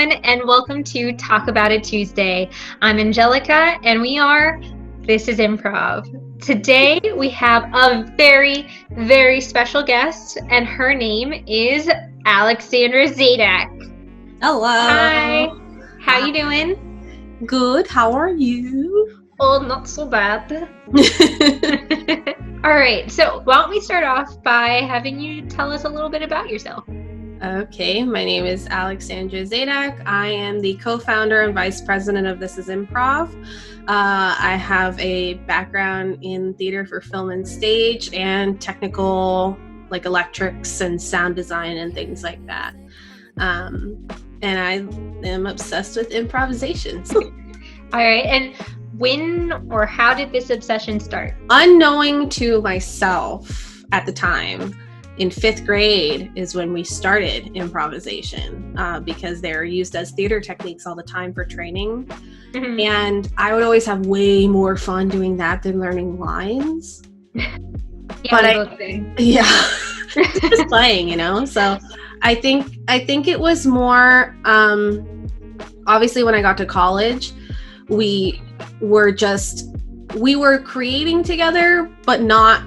everyone, and welcome to Talk About It Tuesday. I'm Angelica, and this is Improv. Today, we have a very, very special guest, and her name is Alexandra Zadak. Hello. Hi. How you doing? Good. How are you? Oh, not so bad. All right, so why don't we start off by having you tell us a little bit about yourself? Okay, my name is Alexandra Zadak. I am the co-founder and vice president of This is Improv. I have a background in theater for film and stage and technical, like electrics and sound design and things like that. And I am obsessed with improvisation. All right, and when or how did this obsession start? Unknowing to myself at the time, in 5th grade is when we started improvisation because they're used as theater techniques all the time for training. Mm-hmm. And I would always have way more fun doing that than learning lines. Just playing, you know? So I think it was more, obviously when I got to college, we were creating together, but not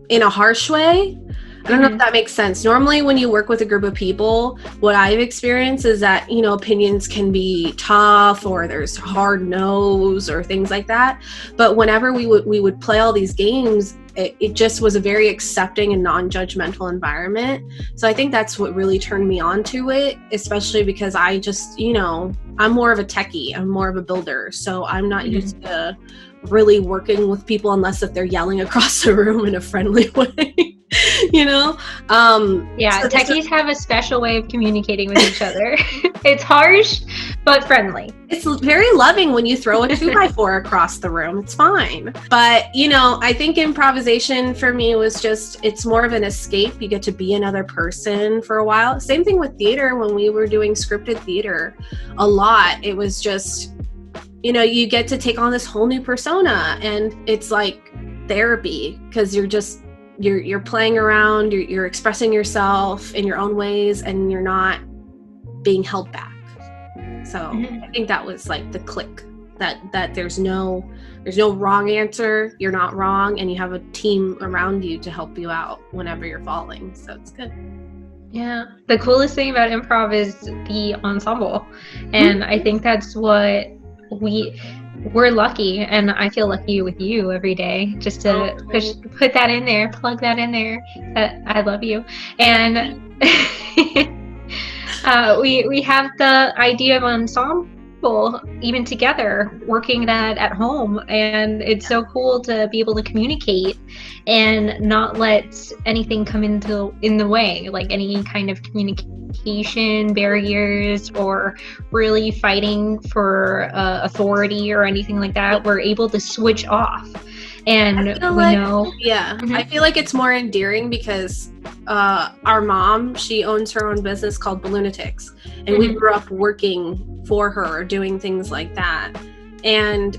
in a harsh way. I don't know if that makes sense. Normally when you work with a group of people, what I've experienced is that, you know, opinions can be tough or there's hard no's or things like that. But whenever we would play all these games, it just was a very accepting and non-judgmental environment. So I think that's what really turned me on to it, especially because I just, you know, I'm more of a techie. I'm more of a builder. So I'm not used to really working with people unless if they're yelling across the room in a friendly way, you know? So techies have a special way of communicating with each other. It's harsh, but friendly. It's very loving when you throw a 2x4 across the room. It's fine. But, you know, I think improvisation for me was it's more of an escape. You get to be another person for a while. Same thing with theater. When we were doing scripted theater a lot, it was just, you know, you get to take on this whole new persona, and it's like therapy because you're playing around, you're expressing yourself in your own ways, and you're not being held back. So I think that was like the click that there's no wrong answer. You're not wrong, and you have a team around you to help you out whenever you're falling. So it's good. Yeah, the coolest thing about improv is the ensemble, and I think that's what we're lucky, and I feel lucky with you every day just to put that in there, plug that in there, that I love you. And we have the idea of ensemble even together, working that at home, and it's so cool to be able to communicate and not let anything come in the way, like any kind of communication barriers or really fighting for authority or anything like that. We're able to switch off, and I feel like it's more endearing because our mom, she owns her own business called Balloonatics, and we grew up working for her, doing things like that. And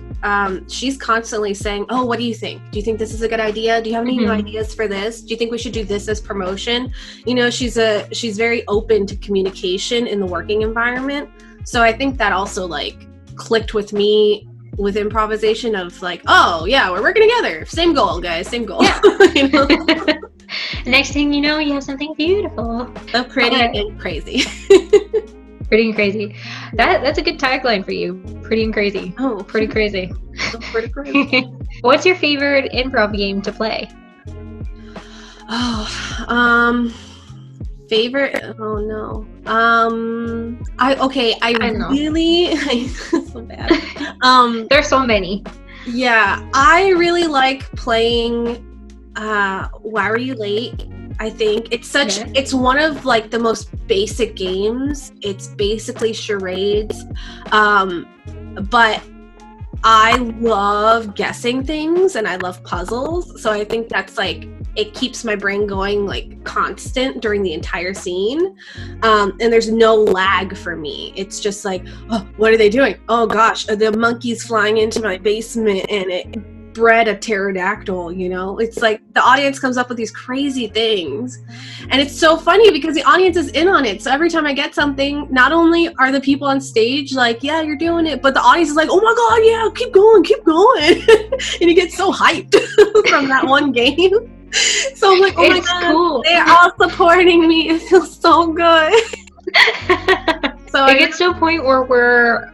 she's constantly saying, oh, what do you think? Do you think this is a good idea? Do you have any new ideas for this? Do you think we should do this as promotion? You know, she's very open to communication in the working environment. So I think that also like clicked with me with improvisation of like, oh yeah, we're working together. Same goal, guys, same goal. Yeah. You know? Next thing you know, you have something beautiful. So pretty and crazy. Pretty and crazy. That's a good tagline for you. Pretty and crazy. Oh, pretty crazy. Pretty crazy. What's your favorite improv game to play? Favorite? Oh no. I really so bad. There's so many. Yeah, I really like playing Why Were You Late? I think it's one of like the most basic games. It's basically charades. But I love guessing things and I love puzzles. So I think that's like, it keeps my brain going like constant during the entire scene. And there's no lag for me. It's just like, oh, what are they doing? Oh gosh, are the monkeys flying into my basement and it bred a pterodactyl, you know? It's like the audience comes up with these crazy things. And it's so funny because the audience is in on it. So every time I get something, not only are the people on stage like, yeah, you're doing it, but the audience is like, oh my God, yeah, keep going. And you get so hyped from that one game. So I'm like, oh my God, cool. They're all supporting me. It feels so good. So it gets to a point where we're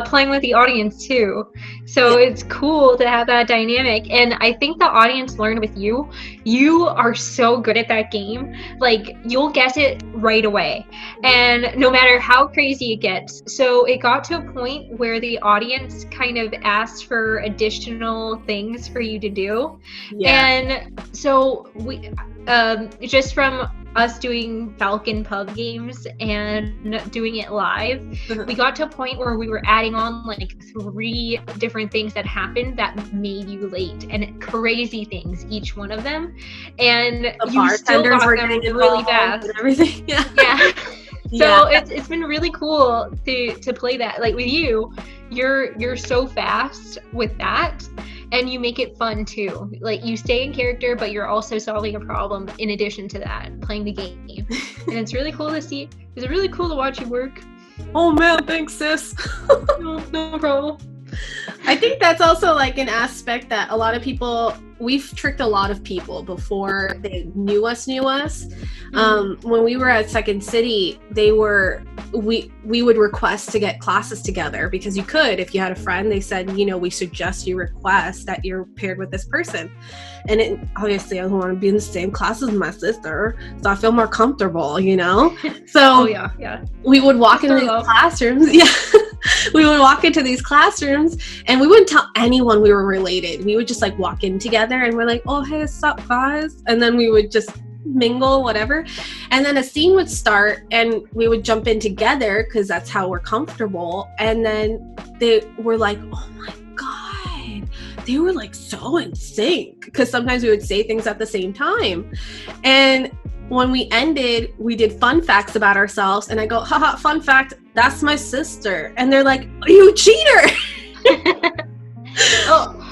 playing with the audience too. So it's cool to have that dynamic. And I think the audience learned with you. You are so good at that game. Like, you'll guess it right away. And no matter how crazy it gets. So it got to a point where the audience kind of asked for additional things for you to do. Yeah. And so we, just from us doing Falcon pub games and doing it live, we got to a point where we were adding on like 3 different things that happened that made you late, and crazy things, each one of them. And the you still got them really fast. And everything. Yeah. So it's been really cool to play that. Like with you, you're so fast with that. And you make it fun too. Like, you stay in character, but you're also solving a problem in addition to that, playing the game. And it's really cool to see. It's really cool to watch you work. Oh man, thanks, sis. No problem. I think that's also like an aspect that a lot of people, we've tricked a lot of people before they knew us. When we were at Second City, we would request to get classes together because you could, if you had a friend, they said, you know, we suggest you request that you're paired with this person. And obviously I don't want to be in the same class as my sister, so I feel more comfortable, you know? So we would walk into these classrooms. Yeah. We would walk into these classrooms and we wouldn't tell anyone we were related. We would just like walk in together and we're like, oh, hey, what's up, guys? And then we would just mingle, whatever. And then a scene would start and we would jump in together because that's how we're comfortable. And then they were like, oh my God, they were like so in sync, because sometimes we would say things at the same time. And when we ended, we did fun facts about ourselves, and I go, haha, fun fact, that's my sister. And they're like, you cheater.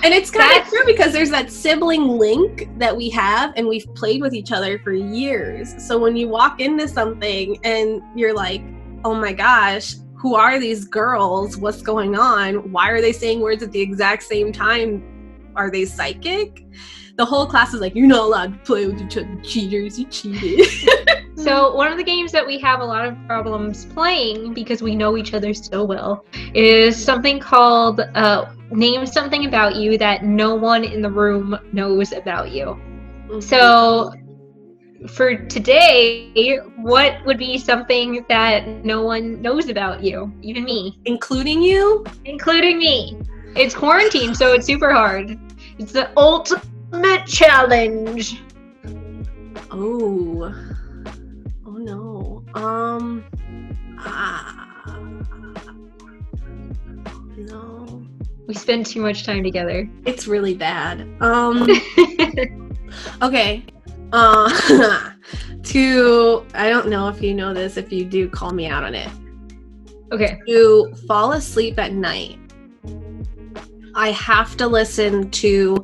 And it's kind of true, because there's that sibling link that we have, and we've played with each other for years. So when you walk into something and you're like, oh my gosh, who are these girls? What's going on? Why are they saying words at the exact same time? Are they psychic? The whole class is like, you're not allowed to play with each other, cheaters, you cheated. So one of the games that we have a lot of problems playing, because we know each other so well, is something called Name Something About You That No One in the Room Knows About You. Mm-hmm. So for today, what would be something that no one knows about you? Even me. Including you? Including me. It's quarantine, so it's super hard. It's the ultimate challenge. Oh no. No. We spend too much time together. It's really bad. Okay. I don't know if you know this. If you do, call me out on it. Okay. To fall asleep at night, I have to listen to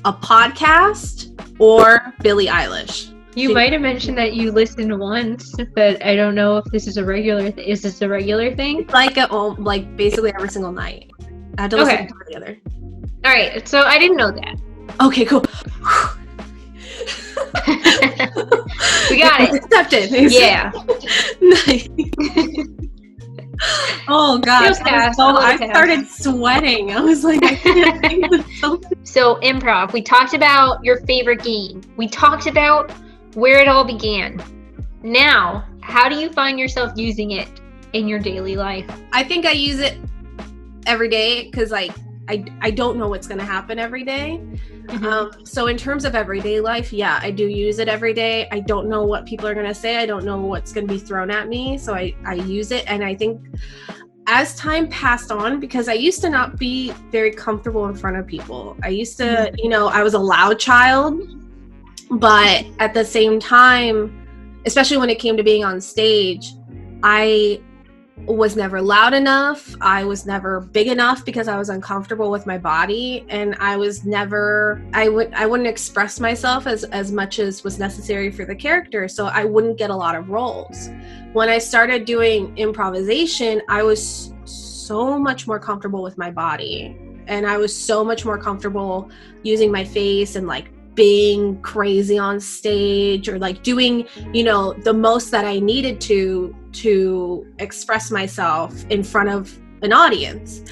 a podcast or Billie Eilish. You might have mentioned that you listened once, but I don't know if this is a regular is this a regular thing? It's like basically every single night. I had to listen to the other. All right, so I didn't know that. Okay, cool. We got it. Accepted. Yeah. Nice. Oh gosh, I started sweating. I was like, I can't think of something. So improv, we talked about your favorite game. We talked about where it all began. Now, how do you find yourself using it in your daily life? I think I use it every day because I don't know what's going to happen every day. Mm-hmm. So in terms of everyday life, yeah, I do use it every day. I don't know what people are going to say. I don't know what's going to be thrown at me. So I use it. And I think as time passed on, because I used to not be very comfortable in front of people. I used to, I was a loud child, but at the same time, especially when it came to being on stage, I was never loud enough. I was never big enough because I was uncomfortable with my body, and I wouldn't express myself as much as was necessary for the character, so I wouldn't get a lot of roles. When I started doing improvisation, I was so much more comfortable with my body, and I was so much more comfortable using my face and like being crazy on stage, or like doing, you know, the most that I needed to express myself in front of an audience.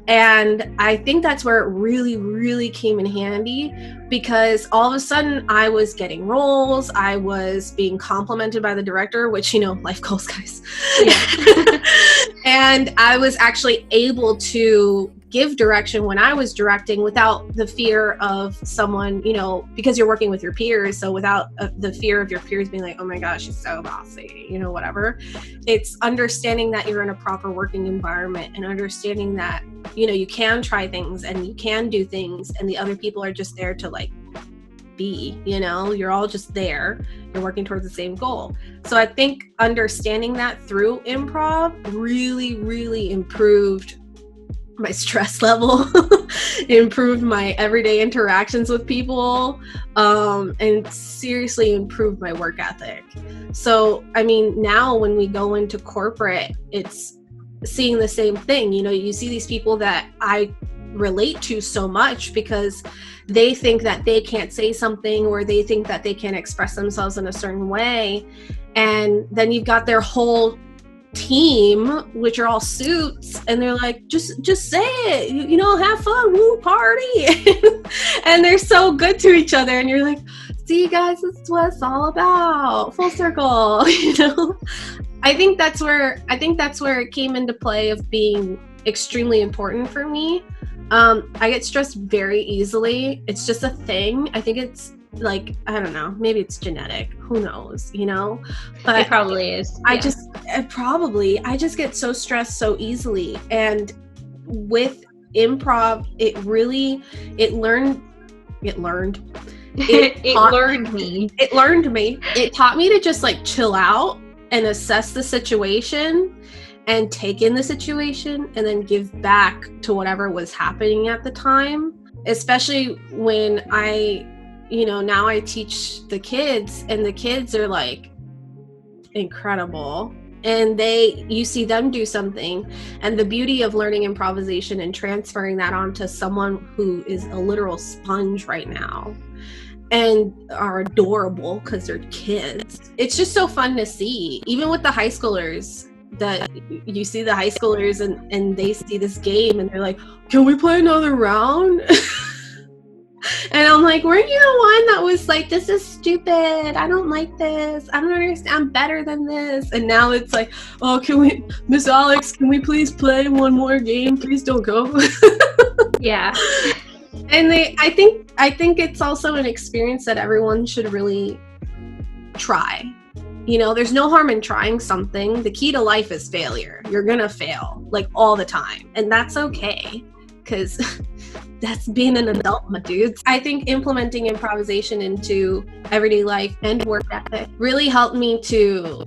And I think that's where it really, really came in handy, because all of a sudden I was getting roles, I was being complimented by the director, which, you know, life goals, guys. Yeah. And I was actually able to give direction when I was directing without the fear of someone, you know, because you're working with your peers. So without the fear of your peers being like, oh my gosh, she's so bossy, you know, whatever. It's understanding that you're in a proper working environment, and understanding that, you know, you can try things and you can do things, and the other people are just there to like be, you know, you're all just there, you're working towards the same goal. So I think understanding that through improv really, really improved my stress level, improved my everyday interactions with people, and seriously improved my work ethic. So, I mean, now when we go into corporate, it's seeing the same thing. You know, you see these people that I relate to so much because they think that they can't say something, or they think that they can't express themselves in a certain way. And then you've got their whole team, which are all suits, and they're like, just say it, you know, have fun, woo, party. And they're so good to each other, and you're like, see guys, this is what it's all about, full circle. You know, I think that's where it came into play of being extremely important for me. I get stressed very easily. It's just a thing. I think it's like, I don't know, maybe it's genetic, who knows, you know, but it probably is. I just get so stressed so easily. And with improv, it learned me. It taught me to just like chill out and assess the situation and take in the situation, and then give back to whatever was happening at the time. Especially when now I teach the kids, and the kids are like incredible, and you see them do something, and the beauty of learning improvisation and transferring that onto someone who is a literal sponge right now and are adorable because they're kids. It's just so fun to see, even with the high schoolers, that you see the high schoolers and they see this game and they're like, can we play another round? And I'm like, weren't you the one that was like, this is stupid, I don't like this, I don't understand, I'm better than this? And now it's like, oh, Miss Alex, can we please play one more game? Please don't go. Yeah. And I think it's also an experience that everyone should really try. You know, there's no harm in trying something. The key to life is failure. You're gonna fail, like, all the time. And that's okay, because that's being an adult, my dudes. I think implementing improvisation into everyday life and work ethic really helped me to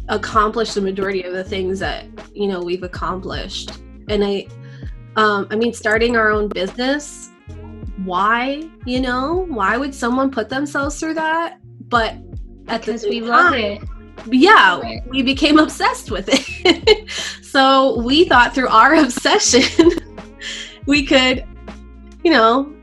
accomplish the majority of the things that, you know, we've accomplished. And I mean, starting our own business, why would someone put themselves through that? But because we love it. Yeah, we became obsessed with it. So we thought through our obsession, we could, you know,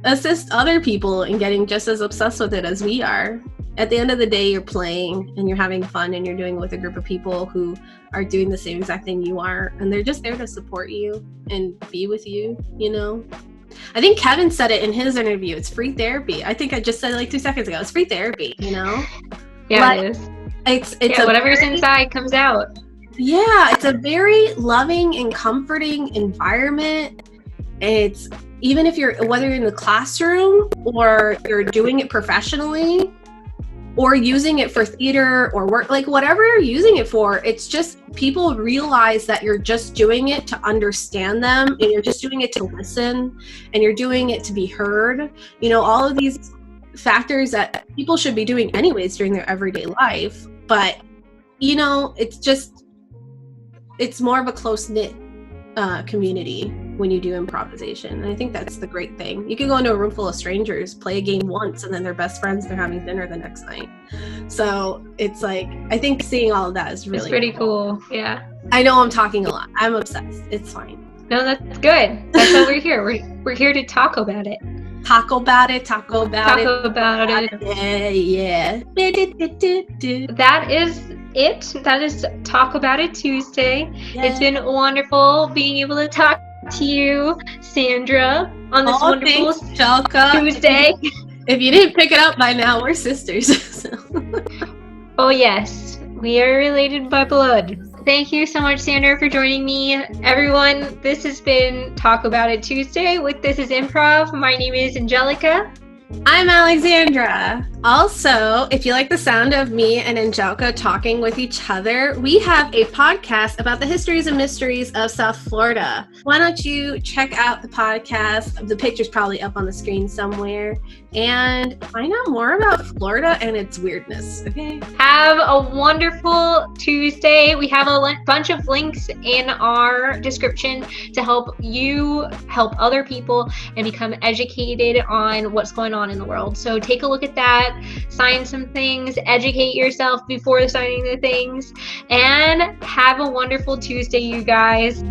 assist other people in getting just as obsessed with it as we are. At the end of the day, you're playing and you're having fun, and you're doing it with a group of people who are doing the same exact thing you are, and they're just there to support you and be with you, you know? I think Kevin said it in his interview. It's free therapy. I think I just said it like 2 seconds ago. It's free therapy, you know? Yeah, it is. It's whatever's inside comes out. Yeah, it's a very loving and comforting environment. It's, even if whether you're in the classroom or you're doing it professionally or using it for theater or work, like whatever you're using it for, it's just people realize that you're just doing it to understand them, and you're just doing it to listen, and you're doing it to be heard. You know, all of these factors that people should be doing anyways during their everyday life. But, you know, it's it's more of a close-knit community when you do improvisation. And I think that's the great thing. You can go into a room full of strangers, play a game once, and then they're best friends, they're having dinner the next night. So it's like, I think seeing all of that is really it's pretty cool. Yeah. I know I'm talking a lot. I'm obsessed. It's fine. No, that's good. That's why we're here. We're here to talk about it. Talk about it. Talk about it. Yeah. That is it. That is Talk About It Tuesday. Yeah. It's been wonderful being able to talk to you, Sandra, on this wonderful Tuesday. If you didn't pick it up by now, we're sisters. Oh yes, we are related by blood. Thank you so much, Sandra, for joining me. Everyone, this has been Talk About It Tuesday with This is Improv. My name is Angelica. I'm Alexandra. Also, if you like the sound of me and Angelica talking with each other, we have a podcast about the histories and mysteries of South Florida. Why don't you check out the podcast? The picture's probably up on the screen somewhere. And find out more about Florida and its weirdness, okay? Have a wonderful Tuesday. We have a bunch of links in our description to help you help other people and become educated on what's going on in the world. So take a look at that, sign some things, educate yourself before signing the things, and have a wonderful Tuesday, you guys.